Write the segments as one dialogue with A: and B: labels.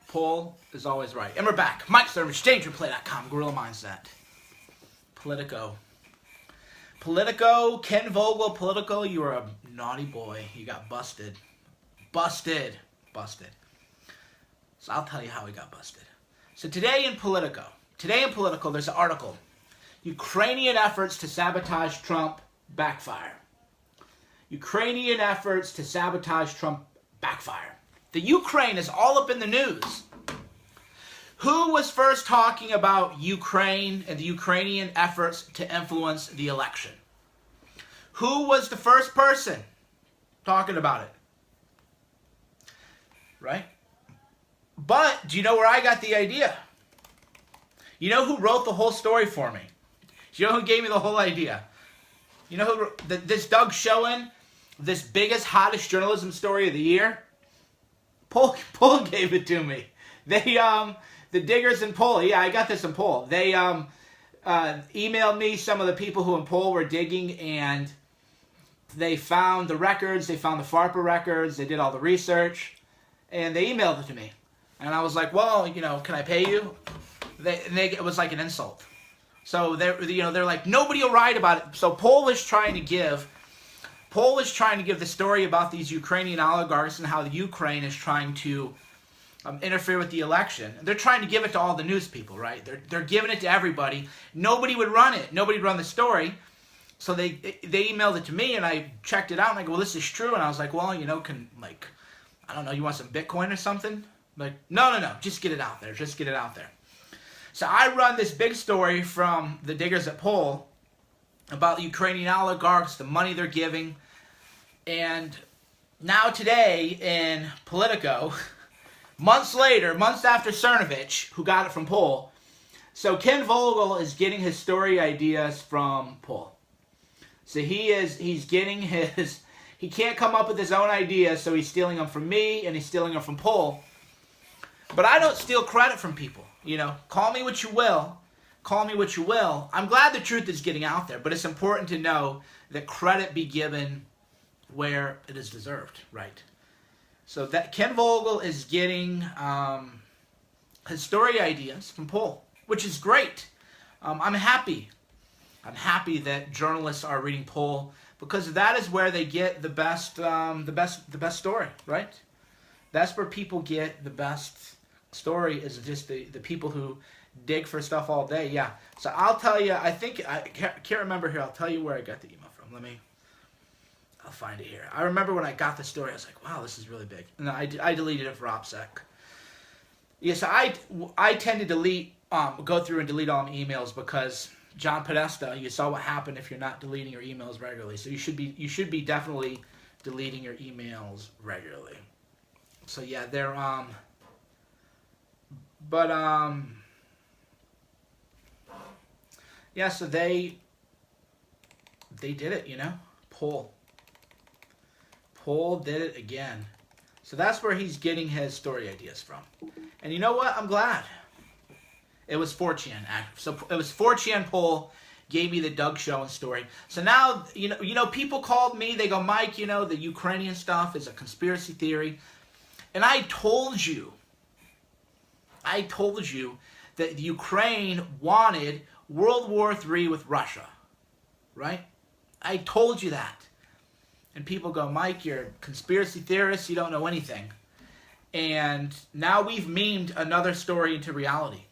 A: Poll is always right. And we're back. Mike Cernovich, DangerPlay.com, Guerrilla Mindset. Politico. Politico, Ken Vogel, Politico, you were a naughty boy. You got busted. Busted. So I'll tell you how he got busted. So today in Politico, there's an article. Ukrainian efforts to sabotage Trump backfire. Ukrainian efforts to sabotage Trump backfire. The Ukraine is all up in the news. Who was first talking about Ukraine and the Ukrainian efforts to influence the election? Who was the first person talking about it? Right? But do you know where I got the idea? You know who wrote the whole story for me? Do you know who gave me the whole idea? You know who this Doug Schoen, this biggest, hottest journalism story of the year? Poll gave it to me. They the diggers in Poll. Yeah, I got this in Poll. They emailed me some of the people who in Poll were digging, and they found the records. They found the FARPA records. They did all the research, and they emailed it to me. And I was like, well, you know, can I pay you? It was like an insult. So they're like, nobody will write about it. So Poll was trying to give the story about these Ukrainian oligarchs and how the Ukraine is trying to interfere with the election. They're trying to give it to all the news people, right? They're giving it to everybody. Nobody would run it. Nobody would run the story. So they emailed it to me, and I checked it out, and I go, well, this is true. And I was like, well, you know, I don't know, you want some Bitcoin or something? Like, no, just get it out there. Just get it out there. So I run this big story from the diggers at Poll about the Ukrainian oligarchs, the money they're giving. And now today in Politico, months after Cernovich, who got it from Poll, so Ken Vogel is getting his story ideas from Poll. So he's getting he can't come up with his own ideas, so he's stealing them from me and he's stealing them from Poll. But I don't steal credit from people. You know, call me what you will. I'm glad the truth is getting out there, but it's important to know that credit be given where it is deserved, right? So that Ken Vogel is getting his story ideas from Poll, which is great. I'm happy. I'm happy that journalists are reading Poll because that is where they get the best story, right? That's where people get the best story, is just the people who dig for stuff all day. Yeah. So I'll tell you, I can't remember here. I'll tell you where I got the email from. I'll find it here. I remember when I got the story, I was like, wow, this is really big. And I deleted it for OPSEC. Yeah, so I tend to go through and delete all my emails because John Podesta, you saw what happened if you're not deleting your emails regularly. So you should be definitely deleting your emails regularly. So yeah, they're yeah, so they did it, you know. Poll did it again. So that's where he's getting his story ideas from. And you know what? I'm glad. It was 4chan. So it was 4chan Poll gave me the Doug Schoen story. So now, you know, people called me. They go, Mike, you know, the Ukrainian stuff is a conspiracy theory. And I told you that the Ukraine wanted World War III with Russia, right? I told you that. And people go, Mike, you're a conspiracy theorist, you don't know anything. And now we've memed another story into reality.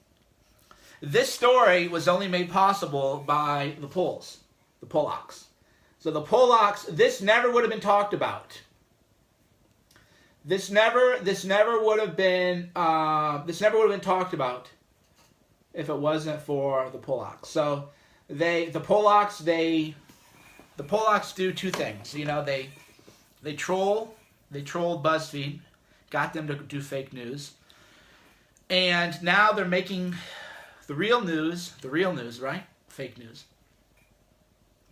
A: This story was only made possible by the Polacks. So the Polacks, this never would have been talked about. This never would have been talked about if it wasn't for the Polacks. So the Polacks do two things. You know, they troll BuzzFeed, got them to do fake news, and now they're making the real news, right? Fake news.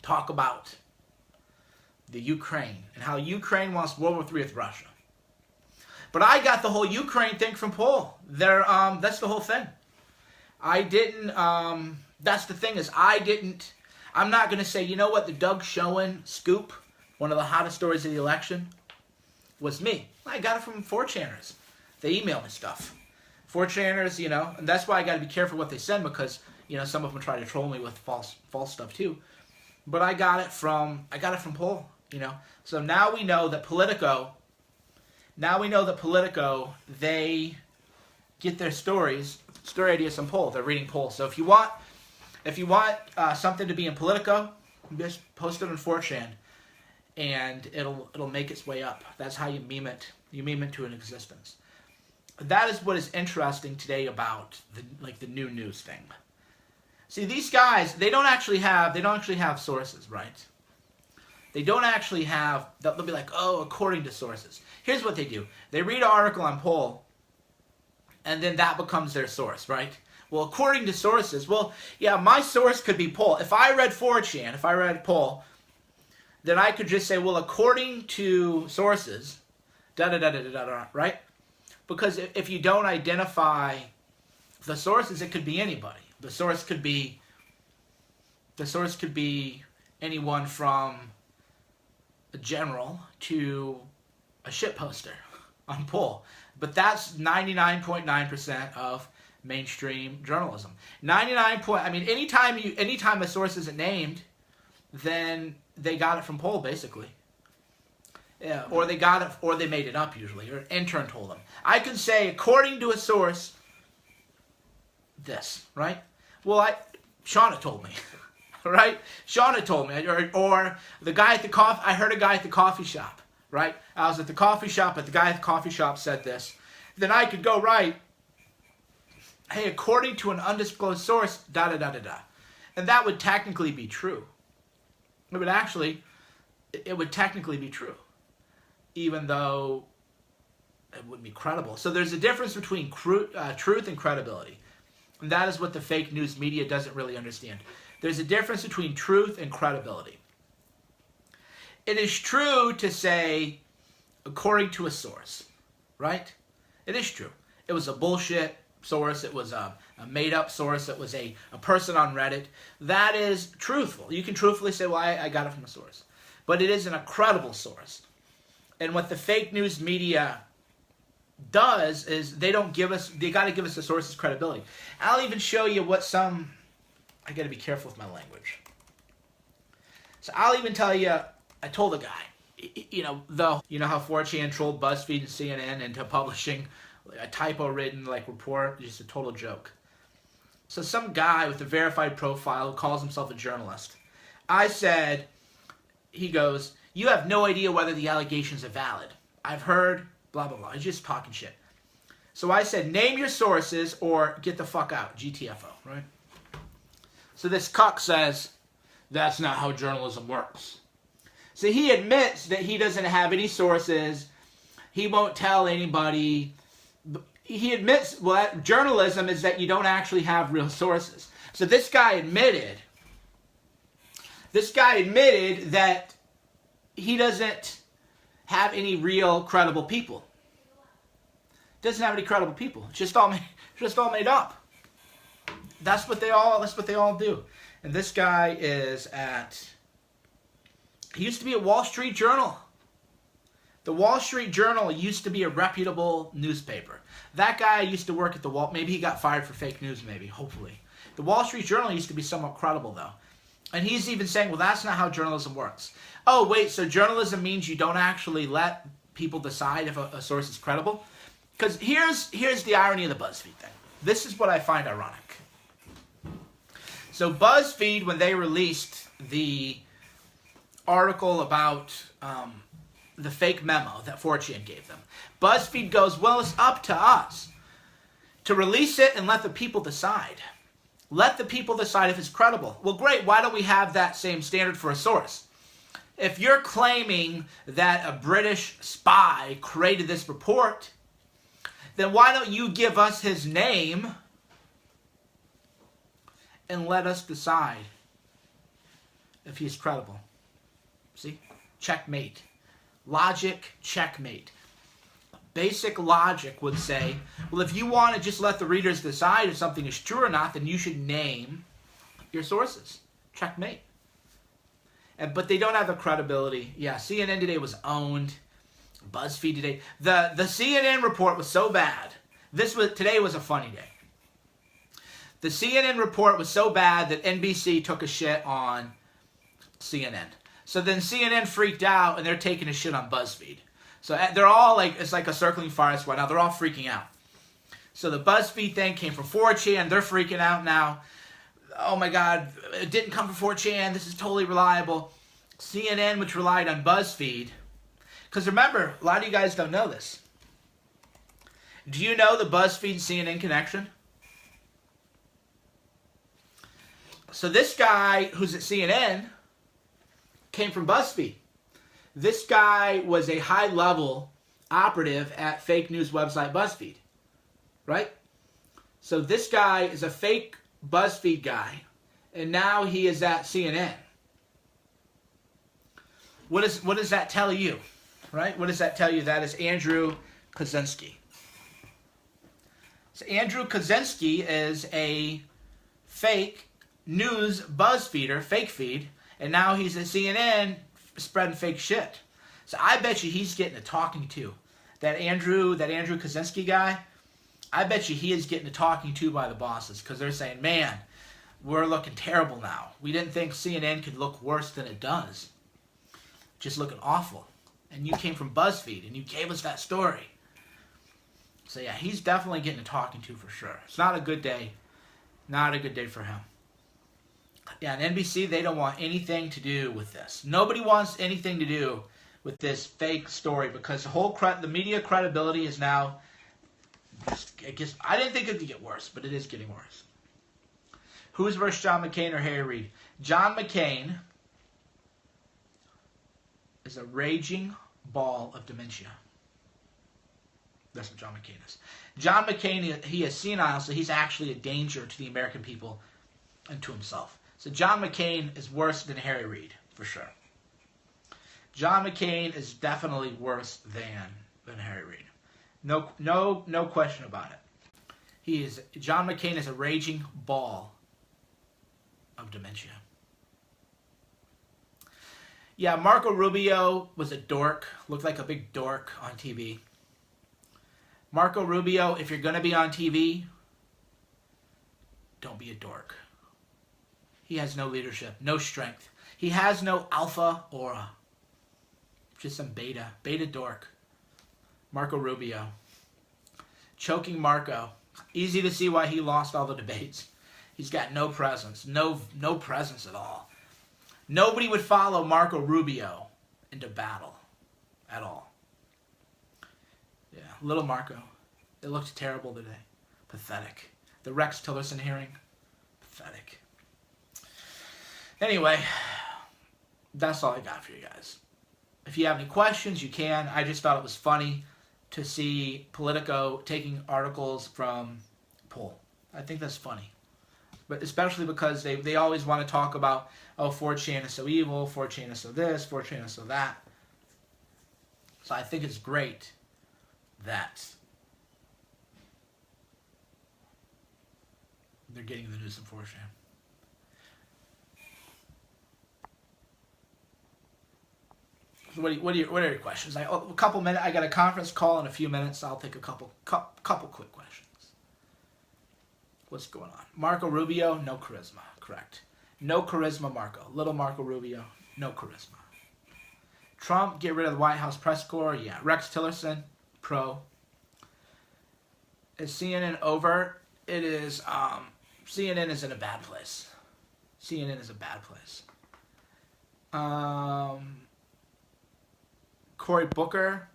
A: Talk about the Ukraine and how Ukraine wants World War III with Russia. But I got the whole Ukraine thing from Poll. That's the whole thing. That's the thing is I'm not going to say, you know what, the Doug Schoen scoop, one of the hottest stories of the election, was me. I got it from 4chaners. They emailed me stuff. 4chaners, and that's why I got to be careful what they send, because some of them try to troll me with false stuff too. But I got it from Poll, So now we know that Politico. They get their story ideas from Poll. They're reading Poll. So if you want something to be in Politico, just post it on 4chan, and it'll make its way up. That's how you meme it. You meme it to an existence. That is what is interesting today about the new news thing. See, these guys, they don't actually have sources, right? They don't actually have. They'll be like, oh, according to sources. Here's what they do. They read an article on Poll, and then that becomes their source, right? Well, according to sources, well, yeah, my source could be Poll. If I read 4chan, if I read Poll, then I could just say, well, according to sources, da-da-da-da-da-da, right? Because if you don't identify the sources, it could be anybody. The source could be anyone from a general to a shit poster on Poll. But that's 99.9% of mainstream journalism. Anytime a source isn't named, then they got it from Poll, basically. Yeah, or they got it, or they made it up usually, or an intern told them. I could say, according to a source, this, right? Well, Shauna told me, right? Shauna told me, or the guy at the I heard a guy at the coffee shop, right? I was at the coffee shop, but the guy at the coffee shop said this. Then I could go, right, hey, according to an undisclosed source, da-da-da-da-da. And that would technically be true. It would technically be true, even though it wouldn't be credible. So there's a difference between truth and credibility. And that is what the fake news media doesn't really understand. There's a difference between truth and credibility. It is true to say, according to a source, right? It is true. It was a bullshit source. It was a made-up source. It was a person on Reddit. That is truthful. You can truthfully say, well, I got it from a source. But it isn't a credible source. And what the fake news media does is they got to give us the source's credibility. I'll even show you I got to be careful with my language. So I'll even tell you, I told a guy, you know how 4chan trolled BuzzFeed and CNN into publishing a typo-ridden report, just a total joke. So some guy with a verified profile who calls himself a journalist, I said, he goes, you have no idea whether the allegations are valid. I've heard, blah, blah, blah. He's just talking shit. So I said, name your sources or get the fuck out, GTFO, right? So this cuck says, that's not how journalism works. So he admits that he doesn't have any sources. He won't tell anybody. He admits, well, journalism is that you don't actually have real sources. So this guy admitted that he doesn't have any real credible people. Doesn't have any credible people. It's just all made up. That's what they all do. And this guy he used to be at Wall Street Journal. The Wall Street Journal used to be a reputable newspaper. That guy used to work at maybe he got fired for fake news, maybe, hopefully. The Wall Street Journal used to be somewhat credible, though. And he's even saying, well, that's not how journalism works. Oh, wait, so journalism means you don't actually let people decide if a source is credible? Because here's the irony of the BuzzFeed thing. This is what I find ironic. So BuzzFeed, when they released the article about the fake memo that 4chan gave them, BuzzFeed goes, well, it's up to us to release it and let the people decide. Let the people decide if it's credible. Well, great. Why don't we have that same standard for a source? If you're claiming that a British spy created this report, then why don't you give us his name and let us decide if he's credible? See? Checkmate. Logic, checkmate. Basic logic would say, well, if you want to just let the readers decide if something is true or not, then you should name your sources. Checkmate. But they don't have the credibility. Yeah, CNN today was owned. BuzzFeed today. The CNN report was so bad Today was a funny day. The CNN report was so bad that NBC took a shit on CNN. So then CNN freaked out and they're taking a shit on BuzzFeed. So they're all like, it's like a circling forest right now. They're all freaking out. So the BuzzFeed thing came from 4chan. They're freaking out now. Oh my God, it didn't come from 4chan. This is totally reliable. CNN, which relied on BuzzFeed. Because remember, a lot of you guys don't know this. Do you know the BuzzFeed CNN connection? So this guy who's at CNN came from BuzzFeed. This guy was a high-level operative at fake news website BuzzFeed, right? So this guy is a fake BuzzFeed guy, and now he is at CNN. What does that tell you, right? What does that tell you? That is Andrew Kaczynski. So Andrew Kaczynski is a fake news BuzzFeeder, fake feed, and now he's at CNN spreading fake shit. So I bet you he's getting a talking to. That Andrew Kaczynski guy, I bet you he is getting a talking to by the bosses because they're saying, man, we're looking terrible now. We didn't think CNN could look worse than it does. Just looking awful. And you came from BuzzFeed and you gave us that story. So yeah, he's definitely getting a talking to for sure. It's not a good day. Not a good day for him. Yeah, and NBC, they don't want anything to do with this. Nobody wants anything to do with this fake story because the media credibility is now, I didn't think it could get worse, but it is getting worse. Who's versus John McCain or Harry Reid? John McCain is a raging ball of dementia. That's what John McCain is. John McCain, he is senile, so he's actually a danger to the American people and to himself. So John McCain is worse than Harry Reid, for sure. John McCain is definitely worse than Harry Reid. No question about it. John McCain is a raging ball of dementia. Yeah, Marco Rubio was a dork. Looked like a big dork on TV. Marco Rubio, if you're going to be on TV, don't be a dork. He has no leadership, no strength. He has no alpha aura. Just some beta dork. Marco Rubio. Choking Marco. Easy to see why he lost all the debates. He's got no presence. No presence at all. Nobody would follow Marco Rubio into battle at all. Yeah, little Marco. It looked terrible today. Pathetic. The Rex Tillerson hearing. Pathetic. Anyway, that's all I got for you guys. If you have any questions, you can. I just thought it was funny to see Politico taking articles from Poll. I think that's funny. But especially because they always want to talk about, oh, 4chan is so evil, 4chan is so this, 4chan is so that. So I think it's great that they're getting the news from 4chan. So what are your questions? A couple minutes. I got a conference call in a few minutes. So I'll take a couple quick questions. What's going on? Marco Rubio, no charisma. Correct. No charisma, Marco. Little Marco Rubio, no charisma. Trump, get rid of the White House press corps. Yeah. Rex Tillerson, pro. Is CNN over? It is. CNN is in a bad place. CNN is a bad place. Cory Booker.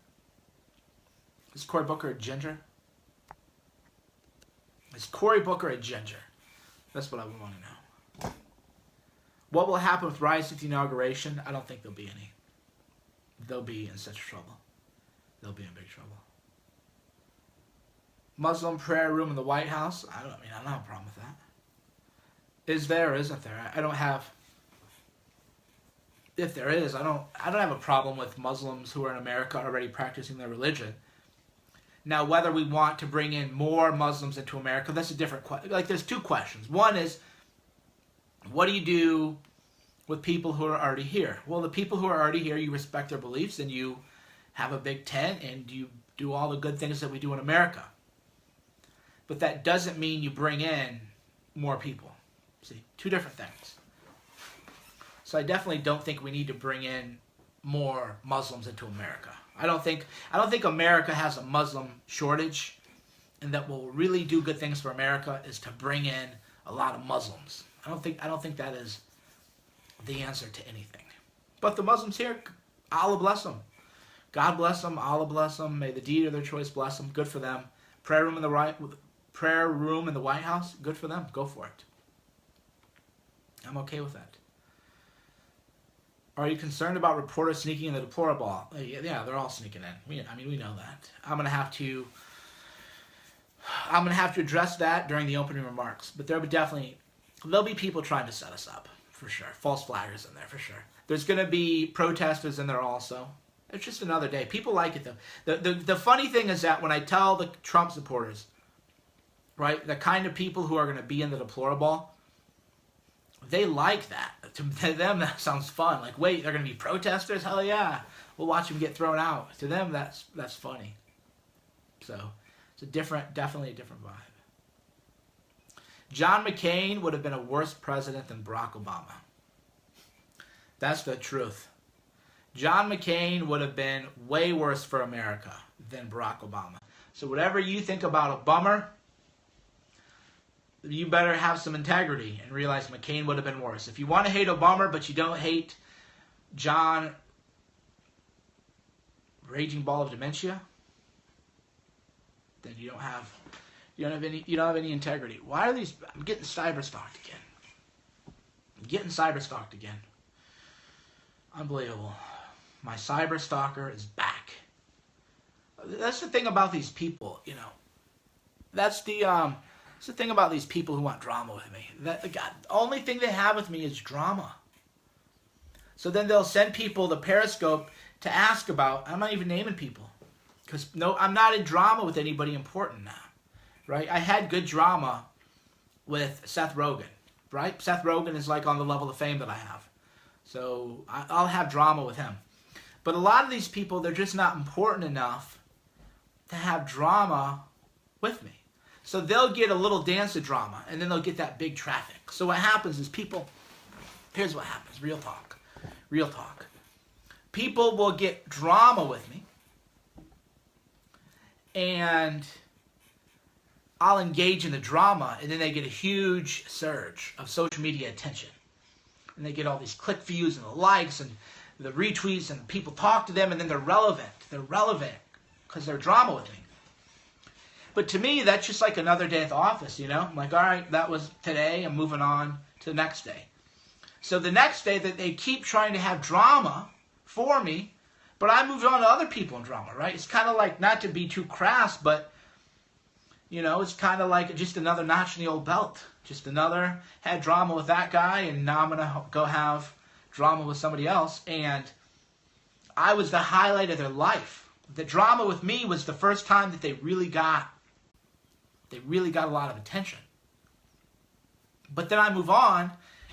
A: Is Cory Booker a ginger? Is Cory Booker a ginger? That's what I want to know. What will happen with Rice at the inauguration? I don't think there'll be any. They'll be in such trouble. They'll be in big trouble. Muslim prayer room in the White House? I don't have a problem with that. Is there or isn't there? I don't have. If there is, I don't have a problem with Muslims who are in America already practicing their religion. Now, whether we want to bring in more Muslims into America, that's a different question. Like, there's two questions. One is, what do you do with people who are already here? Well, the people who are already here, you respect their beliefs, and you have a big tent, and you do all the good things that we do in America. but that doesn't mean you bring in more people. See, two different things. So I definitely don't think we need to bring in more Muslims into America. I don't think America has a Muslim shortage, and that will really do good things for America is to bring in a lot of Muslims. I don't think that is the answer to anything. But the Muslims here, Allah bless them. God bless them. Allah bless them. May the deed of their choice bless them. Good for them. Prayer room in the White House. Good for them. Go for it. I'm okay with that. Are you concerned about reporters sneaking in the deplorable? Yeah, they're all sneaking in. We know that. I'm gonna have to address that during the opening remarks. But there'll be people trying to set us up for sure. False flaggers in there for sure. There's gonna be protesters in there also. It's just another day. People like it though. The funny thing is that when I tell the Trump supporters, right, the kind of people who are gonna be in the deplorable, they like that. To them, that sounds fun. Like, wait, they're going to be protesters? Hell yeah. We'll watch them get thrown out. To them, that's funny. So, it's definitely a different vibe. John McCain would have been a worse president than Barack Obama. That's the truth. John McCain would have been way worse for America than Barack Obama. So whatever you think about a bummer, you better have some integrity and realize McCain would have been worse. If you want to hate Obama, but you don't hate John Raging Ball of Dementia, then you don't have any integrity. Why are these? I'm getting cyber stalked again. Unbelievable. My cyber stalker is back. That's the thing about these people, That's the thing about these people who want drama with me. The only thing they have with me is drama. So then they'll send people the Periscope to ask about. I'm not even naming people. Because I'm not in drama with anybody important now. Right? I had good drama with Seth Rogen. Right? Seth Rogen is like on the level of fame that I have. So I'll have drama with him. But a lot of these people, they're just not important enough to have drama with me. So they'll get a little dance of drama, and then they'll get that big traffic. So what happens is here's what happens, real talk. People will get drama with me, and I'll engage in the drama, and then they get a huge surge of social media attention. And they get all these click views and the likes and the retweets, and people talk to them, and then they're relevant. They're relevant because they're drama with me. But to me, that's just like another day at the office, I'm like, all right, that was today. I'm moving on to the next day. So the next day that they keep trying to have drama for me, but I moved on to other people in drama, right? It's kind of like, not to be too crass, but, it's kind of like just another notch in the old belt. Just another, had drama with that guy, and now I'm going to go have drama with somebody else. And I was the highlight of their life. The drama with me was the first time that they really got a lot of attention. But then I move on,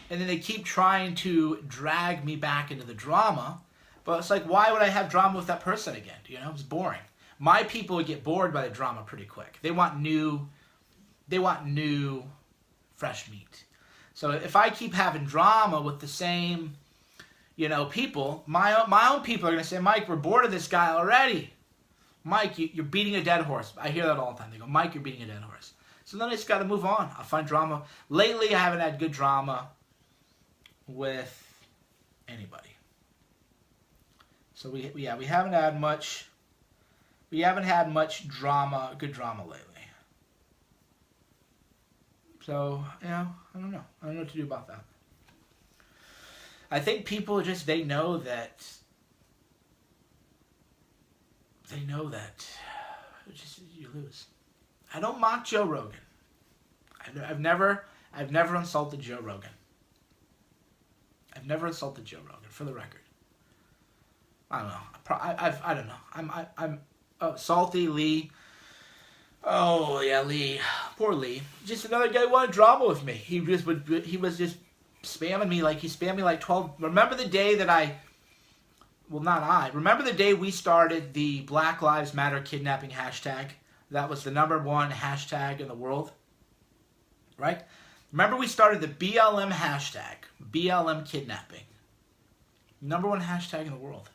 A: and then they keep trying to drag me back into the drama. But it's like, why would I have drama with that person again? It's boring. My people would get bored by the drama pretty quick. They want new, fresh meat. So if I keep having drama with the same, people, my own people are going to say, Mike, we're bored of this guy already. Mike, you're beating a dead horse. I hear that all the time. They go, Mike, you're beating a dead horse. So then I just got to move on. I'll find drama. Lately, I haven't had good drama with anybody. So we haven't had much. We haven't had much drama, good drama lately. So I don't know. I don't know what to do about that. I think people they know that. They know that you lose. I don't mock Joe Rogan. I've never insulted Joe Rogan. I've never insulted Joe Rogan, for the record. I don't know. I don't know. I'm Salty Lee. Oh yeah, Lee. Poor Lee. Just another guy who wanted drama with me. He was just spamming me like he spammed me like 12. Remember the day that remember the day we started the Black Lives Matter kidnapping hashtag that was the #1 hashtag in the world, right? Remember we started the BLM hashtag, BLM kidnapping. #1 hashtag in the world.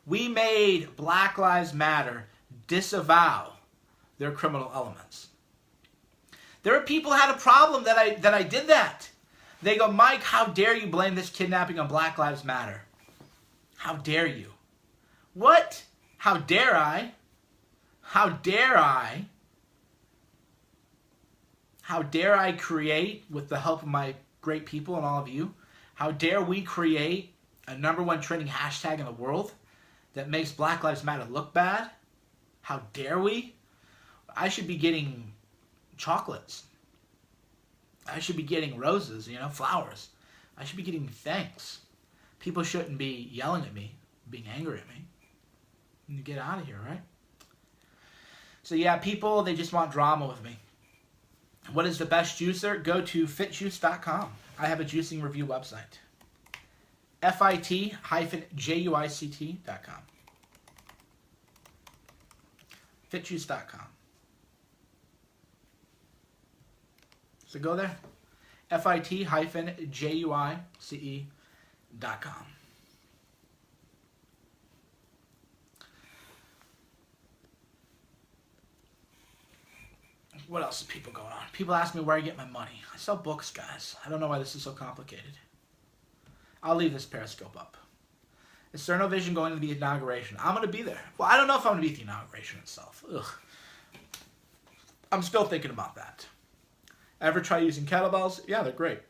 A: We made Black Lives Matter disavow their criminal elements. There are people who had a problem that I did that. They go, Mike, how dare you blame this kidnapping on Black Lives Matter? How dare you? What? How dare I? How dare I? How dare I create, with the help of my great people and all of you, how dare we create a #1 trending hashtag in the world that makes Black Lives Matter look bad? How dare we? I should be getting chocolates. I should be getting roses, flowers. I should be getting thanks. People shouldn't be yelling at me, being angry at me. You get out of here, right? So yeah, people, they just want drama with me. What is the best juicer? Go to fitjuice.com. I have a juicing review website. FIT-JUICT.com. Fitjuice.com. So go there. FIT-JUICE.com. What else is people going on? People ask me where I get my money. I sell books, guys. I don't know why this is so complicated. I'll leave this Periscope up. Is Cernovision going to the inauguration? I'm going to be there. Well, I don't know if I'm going to be at the inauguration itself. Ugh. I'm still thinking about that. Ever try using kettlebells? Yeah, they're great.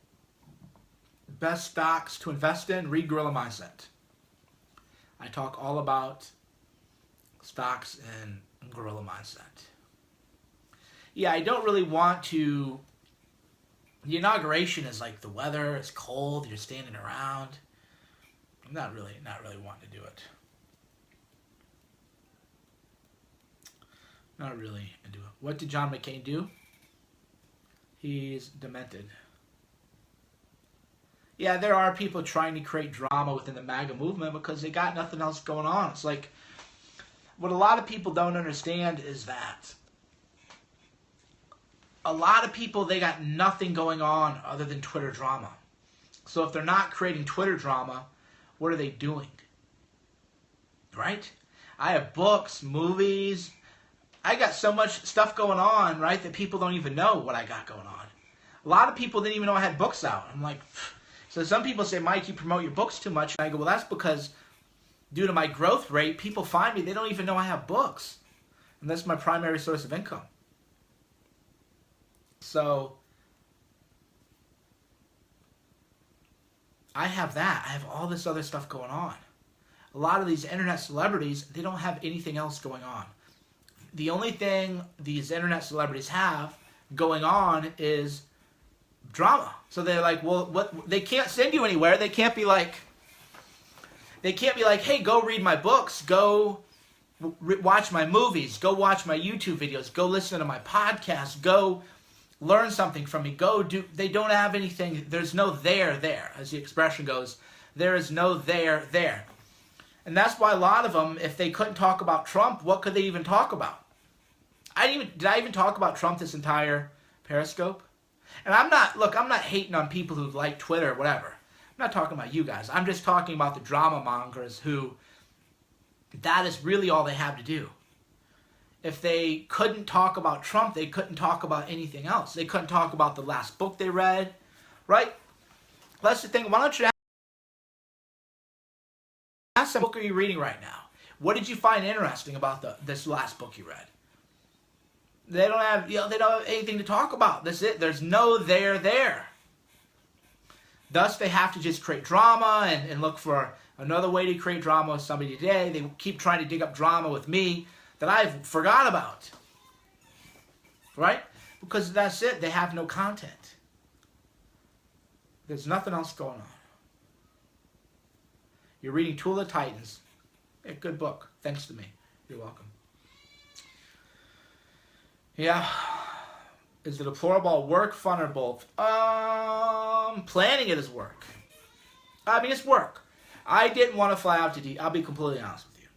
A: Best stocks to invest in? Read Gorilla Mindset. I talk all about stocks in Gorilla Mindset. Yeah, I don't really want to... The inauguration is like the weather, it's cold, you're standing around. I'm not really wanting to do it. Not really into it. What did John McCain do? He's demented. Yeah, there are people trying to create drama within the MAGA movement because they got nothing else going on. It's like, what a lot of people don't understand is that a lot of people, they got nothing going on other than Twitter drama. So if they're not creating Twitter drama, what are they doing? Right? I have books, movies. I got so much stuff going on, right, that people don't even know what I got going on. A lot of people didn't even know I had books out. I'm like, pfft. So some people say, Mike, you promote your books too much. And I go, well, that's because due to my growth rate, people find me, they don't even know I have books. And that's my primary source of income. So I have that. I have all this other stuff going on. A lot of these internet celebrities, they don't have anything else going on. The only thing these internet celebrities have going on is drama. So they're like, well, what? They can't send you anywhere. They can't be like, hey, go read my books, go watch my movies, go watch my YouTube videos, go listen to my podcast, go learn something from me, go do. They don't have anything. There's no there, as the expression goes. There is no there. And that's why a lot of them, if they couldn't talk about Trump, what could they even talk about? Did I even talk about Trump this entire Periscope? And I'm not hating on people who like Twitter or whatever. I'm not talking about you guys. I'm just talking about the drama mongers who, that is really all they have to do. If they couldn't talk about Trump, they couldn't talk about anything else. They couldn't talk about the last book they read, right? That's the thing. Why don't you ask them, what book are you reading right now? What did you find interesting about this last book you read? They don't have, they don't have anything to talk about. That's it. There's no there. Thus, they have to just create drama and look for another way to create drama with somebody today. They keep trying to dig up drama with me that I've forgot about. Right? Because that's it. They have no content. There's nothing else going on. You're reading Tool of Titans. A good book. Thanks to me. You're welcome. Yeah. Is it deplorable work, fun, or both? Planning it is work. I mean, it's work. I didn't want to fly out to D. I'll be completely honest with you.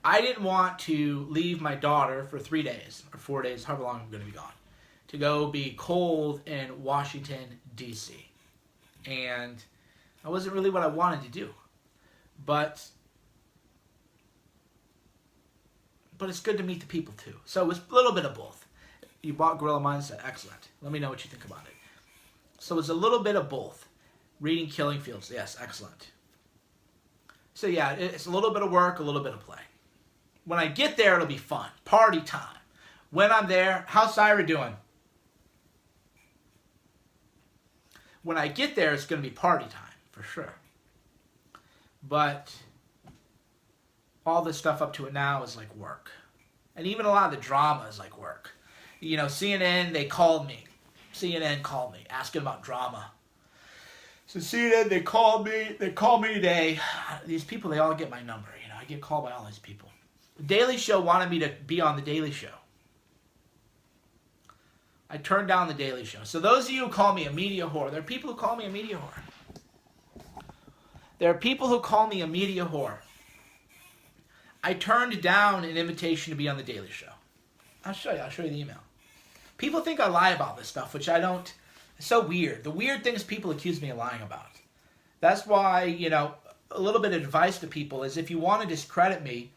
A: I didn't want to leave my daughter for 3 days or 4 days, however long I'm going to be gone, to go be cold in Washington, D.C. And that wasn't really what I wanted to do. But it's good to meet the people too. So it was a little bit of both. You bought Gorilla Mindset. Excellent. Let me know what you think about it. So it's a little bit of both. Reading Killing Fields. Yes, excellent. So yeah, it's a little bit of work, a little bit of play. When I get there, it'll be fun. Party time. When I'm there, how's Syra doing? When I get there, it's going to be party time, for sure. But all the stuff up to it now is like work. And even a lot of the drama is like work. You know, CNN, they called me. CNN called me, asking about drama. So CNN, they called me today. These people, they all get my number. You know, I get called by all these people. The Daily Show wanted me to be on the Daily Show. I turned down the Daily Show. So those of you who call me a media whore, there are people who call me a media whore. There are people who call me a media whore. I turned down an invitation to be on the Daily Show. I'll show you the email. People think I lie about this stuff, which I don't. It's so weird. The weird things people accuse me of lying about. That's why, you know, a little bit of advice to people is if you want to discredit me,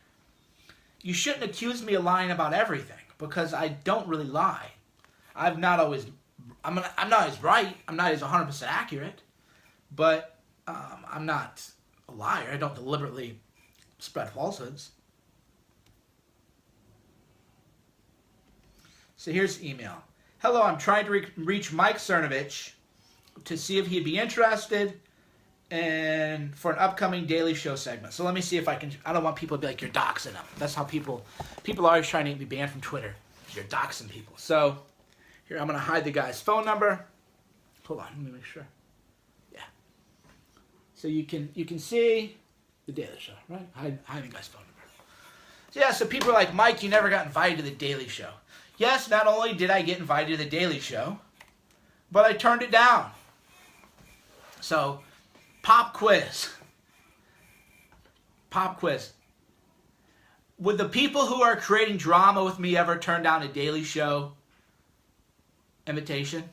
A: you shouldn't accuse me of lying about everything, because I don't really lie. I'm not always right. I'm not always 100% accurate, but I'm not a liar. I don't deliberately spread falsehoods. So here's the email. Hello, I'm trying to reach Mike Cernovich to see if he'd be interested for an upcoming Daily Show segment. So let me see if I can. I don't want people to be like, you're doxing them. That's how people are always trying to get me banned from Twitter. You're doxing people. So here, I'm going to hide the guy's phone number. Hold on, let me make sure. Yeah. So you can see the Daily Show, right? Hide the guy's phone number. So yeah, so people are like, Mike, you never got invited to the Daily Show. Yes, not only did I get invited to the Daily Show, but I turned it down. So, pop quiz. Pop quiz. Would the people who are creating drama with me ever turn down a Daily Show invitation?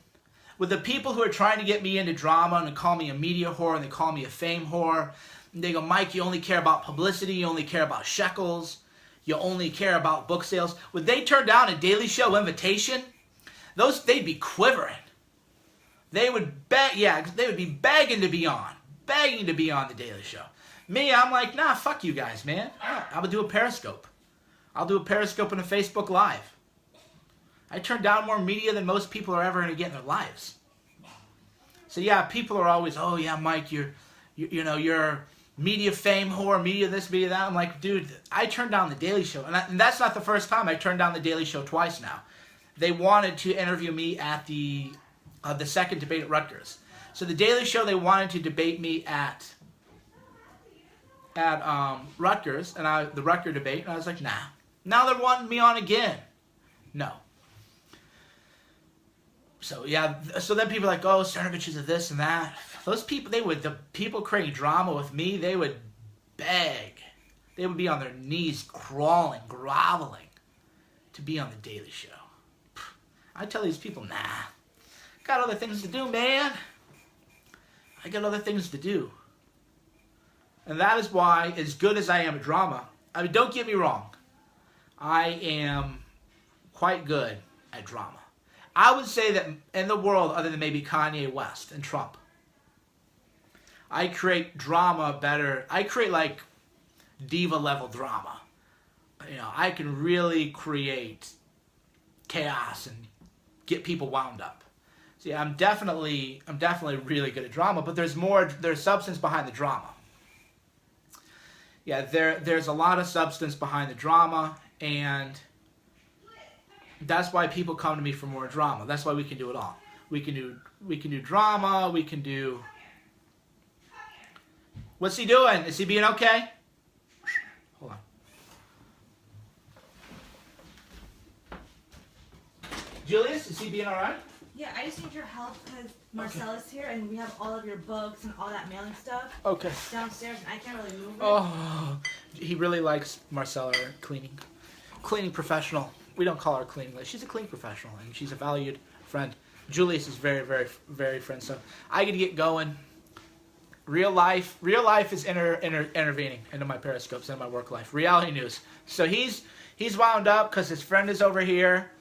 A: Would the people who are trying to get me into drama and call me a media whore and they call me a fame whore, and they go, Mike, you only care about publicity, you only care about shekels, you only care about book sales. Would they turn down a Daily Show invitation? They'd be quivering. They would be begging to be on the Daily Show. Me, I'm like, nah, fuck you guys, man. I'm gonna do a Periscope. I'll do a Periscope and a Facebook Live. I turn down more media than most people are ever gonna get in their lives. So yeah, people are always, oh yeah, Mike, you're media fame whore, media this, media that. I'm like, dude, I turned down the Daily Show. And that's not the first time. I turned down the Daily Show twice now. They wanted to interview me at the second debate at Rutgers. So the Daily Show, they wanted to debate me at Rutgers, and the Rutgers debate, and I was like, nah. Now they're wanting me on again. No. So yeah, so then people are like, oh, Cernovich is a this and that. Those people, the people creating drama with me, they would beg. They would be on their knees crawling, groveling to be on the Daily Show. I tell these people, nah. Got other things to do, man. I got other things to do. And that is why, as good as I am at drama, I mean, don't get me wrong, I am quite good at drama. I would say that in the world, other than maybe Kanye West and Trump, I create drama better. I create like diva level drama. You know, I can really create chaos and get people wound up. So yeah, I'm definitely really good at drama, but there's substance behind the drama. Yeah, there's a lot of substance behind the drama, and that's why people come to me for more drama. That's why we can do it all. We can do drama, we can do. What's he doing? Is he being okay? Hold on. Julius, is he being all right?
B: Yeah, I just need your help because Marcella's here and we have all of your books and all that mailing stuff
A: okay.
B: downstairs and I can't really move it.
A: Oh, he really likes Marcella, our cleaning professional. We don't call her cleaning lady. She's a cleaning professional, and she's a valued friend. Julius is very, very, very friend. So I get to get going. Real life is intervening into my Periscopes and my work life. Reality news. So he's wound up because his friend is over here,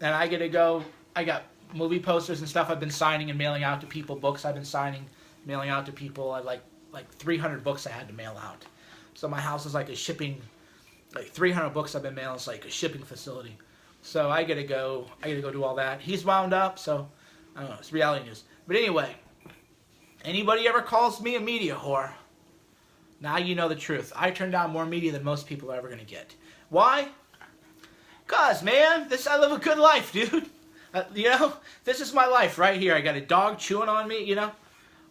A: and I get to go. I got movie posters and stuff I've been signing and mailing out to people. Books I've been signing, mailing out to people. I like 300 books I had to mail out. So my house is like a shipping, like 300 books I've been mailing. It's like a shipping facility. So I get to go do all that. He's wound up, so I don't know. It's reality news. But anyway. Anybody ever calls me a media whore, now you know the truth. I turn down more media than most people are ever going to get. Why? Because, man, I live a good life, dude. This is my life right here. I got a dog chewing on me,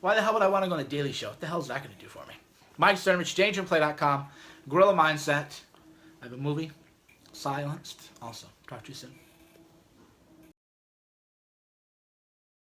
A: Why the hell would I want to go on a daily show? What the hell is that going to do for me? Mike Cernovich, DangerandPlay.com, Gorilla Mindset. I have a movie, Silenced. Also, talk to you soon.